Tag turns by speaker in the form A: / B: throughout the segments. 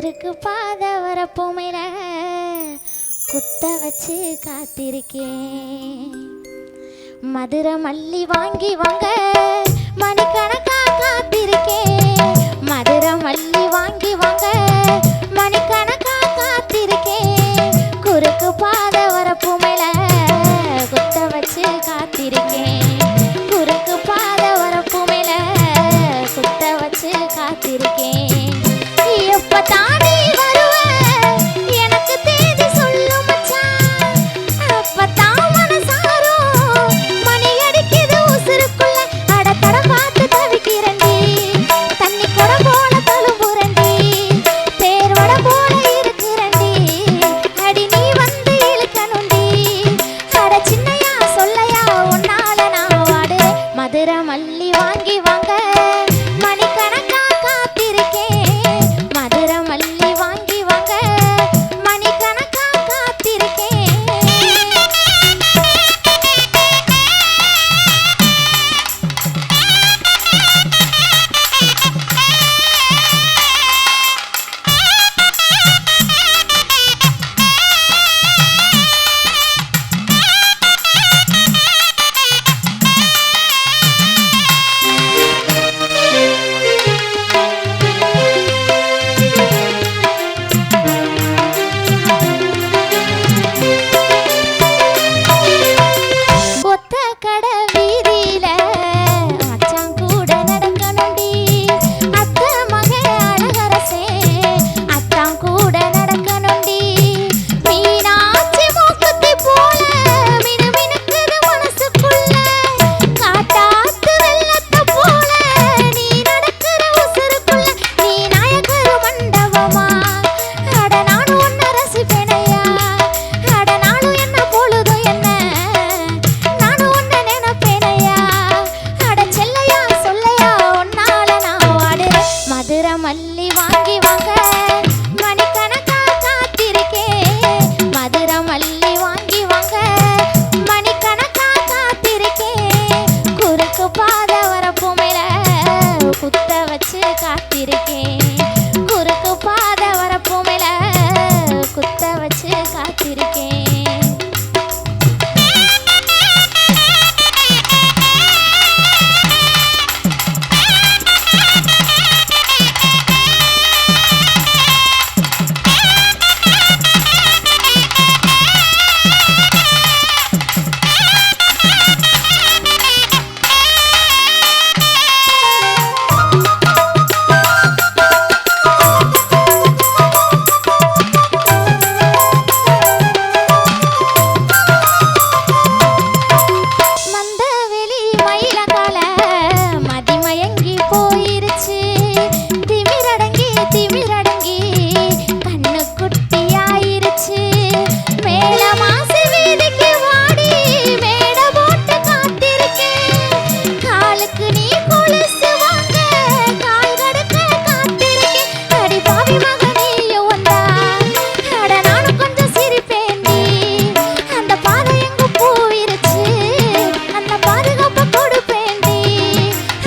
A: குறுக்கு பாத வரப்போமையில குத்த வச்சு காத்திருக்கேன். மதுரை மல்லி வாங்கி வாங்க மணிக்கணக்கா காத்திருக்கேன். மதுரை மல்லி வாங்கி வாங்க மணிக்கணக்கா காத்திருக்கேன். குறுக்கு பாத வரப்போமையில குத்த வச்சு காத்திருக்கேன். குறுக்கு பாத வரப்போமையில குத்த வச்சு காத்திருக்கேன். எப்ப தாண்டி வருவ எனக்கு தேதி சொல்லு மச்சான். அப்பதான் மனசாரும் மணி அடிக்குது உசுருக்குள்ள. அட தட பார்த்து தவிக்கிறண்டி தண்ணி கொட போல தழும்புரண்டி தேர்வட போல இருக்குரண்டி. அடி நீ வந்து இழுக்கணுண்டி. அட சின்னையா சொல்லையா உன்னால நான் வாடுறேன். மதுரை மல்லி வாங்கி வாங்க மணிக்கணக்கா காத்திருக்கேன். மதுரை மல்லி வாங்கி வாங்க மணிக்கணக்கா காத்திருக்கேன். ஒத்த கடை வீதியில மச்சான் கூட நடக்கணுண்டி. அத்தை மகன் அழகரசே அத்தான் கூட நடக்கணுண்டி. மீனாட்சி மூக்குத்தி போல மினுமினுக்குது மனசுக்குள்ள. காட்டாத்து வெள்ளத்தை போல நீ நடக்கிற உசுருக்குள்ள. நீ நாயகர் மண்டபமா அட நானும் உன்னை ரசிப்பேனையா. அட நானும் என்ன பொழுதும் என்ன நானும் உன்னை நினைப்பேனையா. அட செல்லையா சொல்லையா உன்னால நான் வாடுறேன். மதுரை மல்லி வாங்கி வாங்க மணிக்கணக்கா காத்திருக்கேன். மதுரை மல்லி வாங்கி வாங்க மணிக்கணக்கா காத்திருக்கேன். குறுக்கு பாத வரப்போமையில குத்த வச்சு காத்திருக்கேன். குறுக்கு பாத வரப்போமையில குத்த வச்சு காத்திருக்கேன். மந்தவெளி மயிலகால மதிமயங்கி போயிருச்சு. திமிரடங்கி திமிரடங்கி கண்ணு குட்டியாயிருச்சு. மேல மாசி வீதிக்கு வாடி மேட போட்டு காத்திருக்கேன். காலுக்கு நீ கொலுசு வாங்க கால் கடுக்க காத்திருக்கேன். அடி பாவி மகனையும் வந்தா அட நானும் கொஞ்சம் சிரிப்பேன்டி. அந்த பாதை எங்க பூவிருச்சு அந்த பாதுகாப்ப கொடுப்பேன்டி.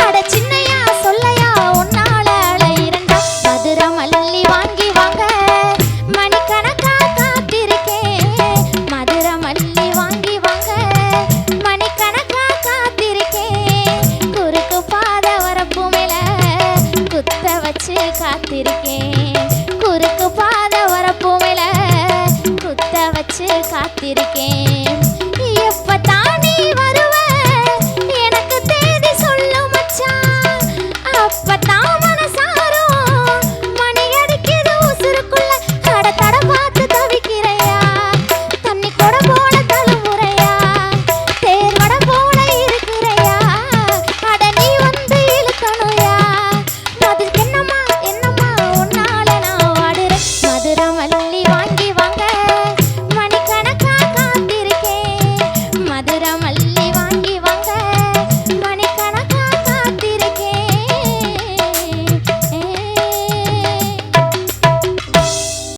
A: அட சின்னையா சொல்லையா உன்னால அலையிரண்டா. மதுரை மல்லி வாங்கி வாங்க மணிக்கணக்கா காத்திருக்கேன். மதுரை மல்லி வாங்கி வாங்க மணிக்கணக்கா காத்திருக்கேன். குறுக்கு பாத வரப்போமையில குத்த வச்சு காத்திருக்கேன். குறுக்கு பாத வரப்போமையில குத்த வச்சு காத்திருக்கேன்.